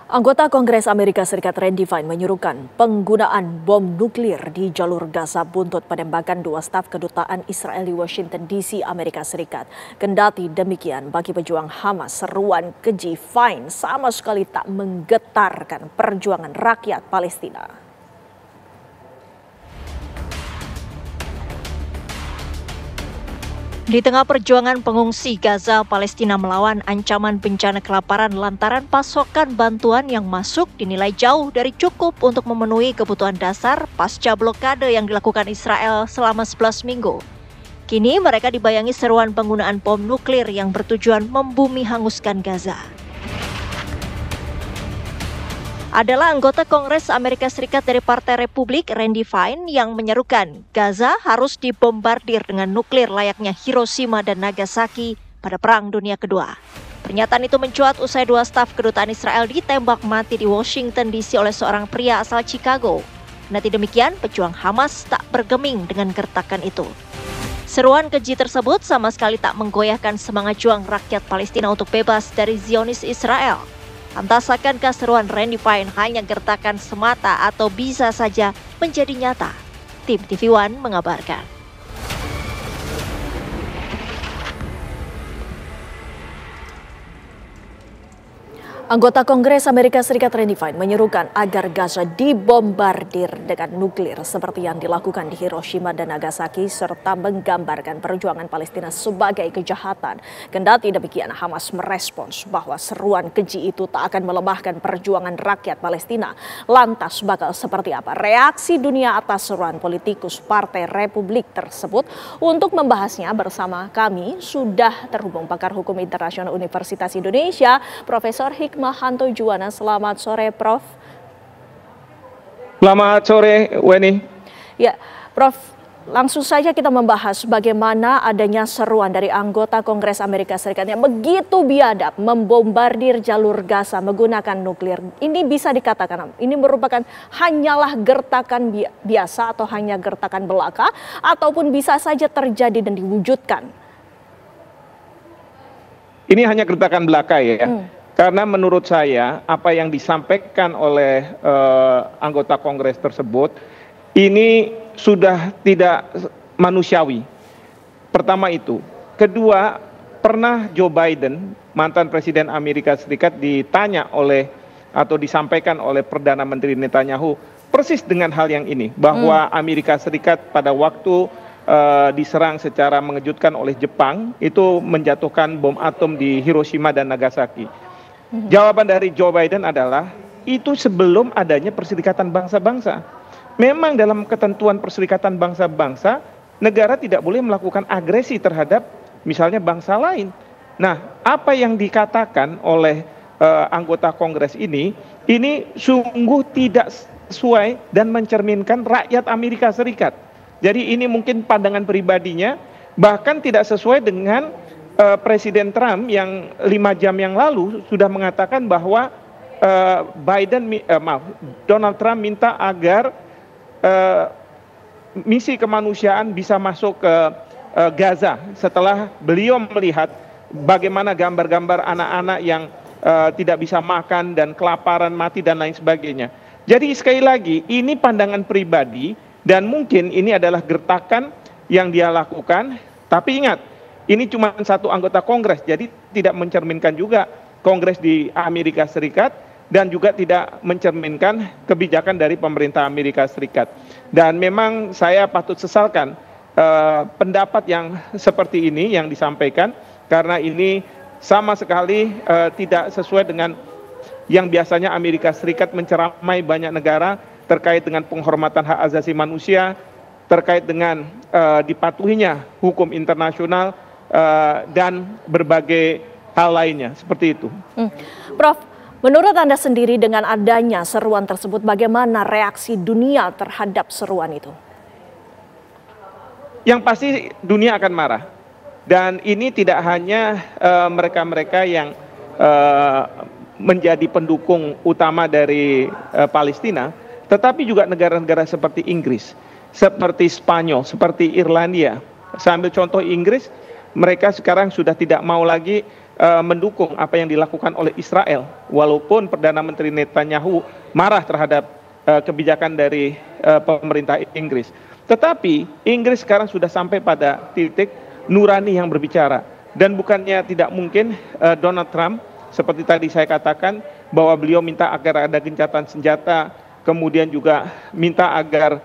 Anggota Kongres Amerika Serikat Randy Fine menyerukan penggunaan bom nuklir di jalur Gaza buntut penembakan dua staf kedutaan Israel di Washington DC, Amerika Serikat. Kendati demikian, bagi pejuang Hamas, seruan keji Fine sama sekali tak menggetarkan perjuangan rakyat Palestina. Di tengah perjuangan pengungsi Gaza, Palestina melawan ancaman bencana kelaparan lantaran pasokan bantuan yang masuk dinilai jauh dari cukup untuk memenuhi kebutuhan dasar pasca blokade yang dilakukan Israel selama 11 minggu. Kini mereka dibayangi seruan penggunaan bom nuklir yang bertujuan membumi hanguskan Gaza. Adalah anggota Kongres Amerika Serikat dari Partai Republik Randy Fine yang menyerukan Gaza harus dibombardir dengan nuklir layaknya Hiroshima dan Nagasaki pada Perang Dunia Kedua. Pernyataan itu mencuat usai dua staf kedutaan Israel ditembak mati di Washington DC oleh seorang pria asal Chicago. Kendati demikian, pejuang Hamas tak bergeming dengan gertakan itu. Seruan keji tersebut sama sekali tak menggoyahkan semangat juang rakyat Palestina untuk bebas dari Zionis Israel. Lantas akankah seruan Randy Fine hanya gertakan semata atau bisa saja menjadi nyata? Tim TV One mengabarkan. Anggota Kongres Amerika Serikat Randy Fine menyerukan agar Gaza dibombardir dengan nuklir seperti yang dilakukan di Hiroshima dan Nagasaki serta menggambarkan perjuangan Palestina sebagai kejahatan. Kendati demikian, Hamas merespons bahwa seruan keji itu tak akan melemahkan perjuangan rakyat Palestina. Lantas bakal seperti apa reaksi dunia atas seruan politikus Partai Republik tersebut? Untuk membahasnya bersama kami sudah terhubung pakar hukum internasional Universitas Indonesia, Profesor Hikmahanto Juwana. Selamat sore, Prof. Selamat sore, Weni. Ya, Prof, langsung saja kita membahas bagaimana adanya seruan dari anggota Kongres Amerika Serikat yang begitu biadab membombardir jalur Gaza menggunakan nuklir. Ini bisa dikatakan ini merupakan hanyalah gertakan biasa atau hanya gertakan belaka, ataupun bisa saja terjadi dan diwujudkan. Ini hanya gertakan belaka ya. Karena menurut saya apa yang disampaikan oleh anggota Kongres tersebut ini sudah tidak manusiawi. Pertama itu. Kedua, pernah Joe Biden, mantan Presiden Amerika Serikat, ditanya oleh atau disampaikan oleh Perdana Menteri Netanyahu persis dengan hal yang ini. Bahwa Amerika Serikat pada waktu diserang secara mengejutkan oleh Jepang itu menjatuhkan bom atom di Hiroshima dan Nagasaki. Jawaban dari Joe Biden adalah itu sebelum adanya Perserikatan Bangsa-Bangsa. Memang dalam ketentuan Perserikatan Bangsa-Bangsa, negara tidak boleh melakukan agresi terhadap misalnya bangsa lain. Nah, apa yang dikatakan oleh anggota Kongres ini sungguh tidak sesuai dan mencerminkan rakyat Amerika Serikat. Jadi ini mungkin pandangan pribadinya, bahkan tidak sesuai dengan Presiden Trump yang 5 jam yang lalu sudah mengatakan bahwa Donald Trump minta agar misi kemanusiaan bisa masuk ke Gaza setelah beliau melihat bagaimana gambar-gambar anak-anak yang tidak bisa makan dan kelaparan, mati dan lain sebagainya. Jadi sekali lagi ini pandangan pribadi dan mungkin ini adalah gertakan yang dia lakukan, tapi ingat, ini cuma satu anggota Kongres, jadi tidak mencerminkan juga Kongres di Amerika Serikat dan juga tidak mencerminkan kebijakan dari pemerintah Amerika Serikat. Dan memang saya patut sesalkan pendapat yang seperti ini yang disampaikan, karena ini sama sekali tidak sesuai dengan yang biasanya Amerika Serikat menceramai banyak negara terkait dengan penghormatan hak asasi manusia, terkait dengan dipatuhinya hukum internasional, dan berbagai hal lainnya seperti itu. Prof, menurut Anda sendiri dengan adanya seruan tersebut, bagaimana reaksi dunia terhadap seruan itu? Yang pasti dunia akan marah. Dan ini tidak hanya mereka-mereka yang menjadi pendukung utama dari Palestina, tetapi juga negara-negara seperti Inggris, seperti Spanyol, seperti Irlandia. Saya ambil contoh Inggris, mereka sekarang sudah tidak mau lagi mendukung apa yang dilakukan oleh Israel, walaupun Perdana Menteri Netanyahu marah terhadap kebijakan dari pemerintah Inggris. Tetapi Inggris sekarang sudah sampai pada titik nurani yang berbicara, dan bukannya tidak mungkin Donald Trump, seperti tadi saya katakan, bahwa beliau minta agar ada gencatan senjata, kemudian juga minta agar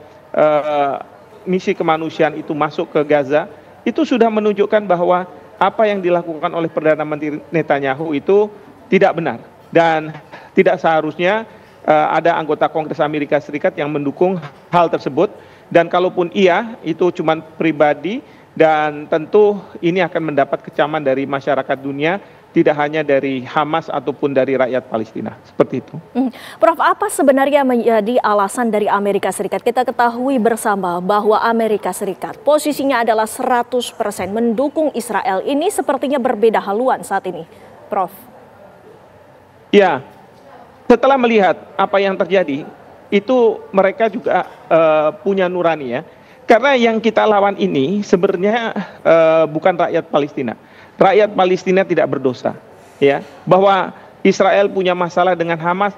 misi kemanusiaan itu masuk ke Gaza, itu sudah menunjukkan bahwa apa yang dilakukan oleh Perdana Menteri Netanyahu itu tidak benar, dan tidak seharusnya ada anggota Kongres Amerika Serikat yang mendukung hal tersebut. Dan kalaupun iya, itu cuma pribadi, dan tentu ini akan mendapat kecaman dari masyarakat dunia, tidak hanya dari Hamas ataupun dari rakyat Palestina. Seperti itu. Prof, apa sebenarnya menjadi alasan dari Amerika Serikat? Kita ketahui bersama bahwa Amerika Serikat posisinya adalah 100% mendukung Israel. Ini sepertinya berbeda haluan saat ini, Prof. Ya, setelah melihat apa yang terjadi, itu mereka juga punya nurani ya. Karena yang kita lawan ini sebenarnya bukan rakyat Palestina. Rakyat Palestina tidak berdosa, ya. Bahwa Israel punya masalah dengan Hamas,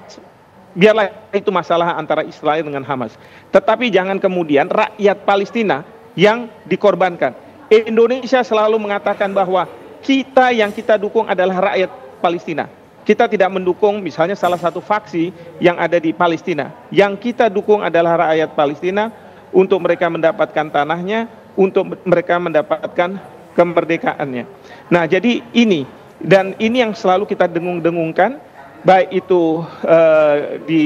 biarlah itu masalah antara Israel dengan Hamas. Tetapi jangan kemudian rakyat Palestina yang dikorbankan. Indonesia selalu mengatakan bahwa yang kita dukung adalah rakyat Palestina. Kita tidak mendukung misalnya salah satu faksi yang ada di Palestina. Yang kita dukung adalah rakyat Palestina untuk mereka mendapatkan tanahnya, untuk mereka mendapatkan kemerdekaannya. Nah, jadi ini yang selalu kita dengung-dengungkan, baik itu di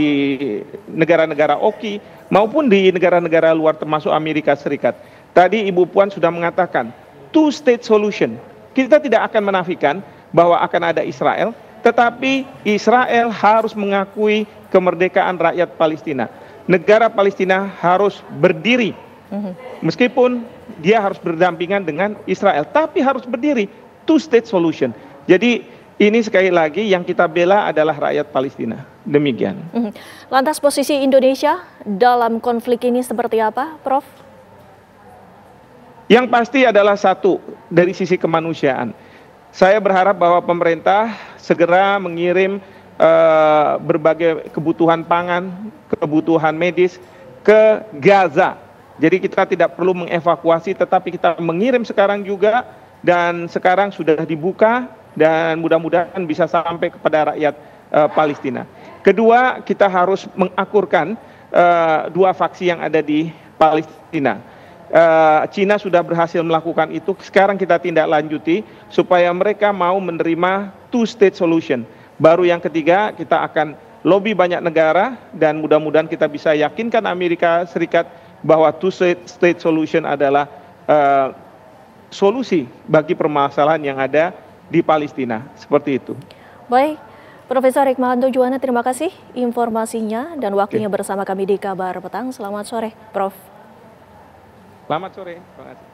negara-negara OKI maupun di negara-negara luar termasuk Amerika Serikat. Tadi Ibu Puan sudah mengatakan two-state solution. Kita tidak akan menafikan bahwa akan ada Israel, tetapi Israel harus mengakui kemerdekaan rakyat Palestina. Negara Palestina harus berdiri, meskipun dia harus berdampingan dengan Israel, tapi harus berdiri, two-state solution. Jadi ini sekali lagi yang kita bela adalah rakyat Palestina. Demikian. Lantas posisi Indonesia dalam konflik ini seperti apa, Prof? Yang pasti adalah satu, dari sisi kemanusiaan. Saya berharap bahwa pemerintah segera mengirim berbagai kebutuhan pangan, kebutuhan medis ke Gaza. Jadi kita tidak perlu mengevakuasi, tetapi kita mengirim sekarang juga, dan sekarang sudah dibuka, dan mudah-mudahan bisa sampai kepada rakyat Palestina. Kedua, kita harus mengakurkan dua faksi yang ada di Palestina. Cina sudah berhasil melakukan itu, sekarang kita tindak lanjuti supaya mereka mau menerima two-state solution. Baru yang ketiga, kita akan lobby banyak negara, dan mudah-mudahan kita bisa yakinkan Amerika Serikat bahwa two-state solution adalah solusi bagi permasalahan yang ada di Palestina. Seperti itu. Baik, Profesor Hikmahanto Juwana, terima kasih informasinya dan waktunya bersama kami di Kabar Petang. Selamat sore, Prof. Selamat sore. Terima kasih.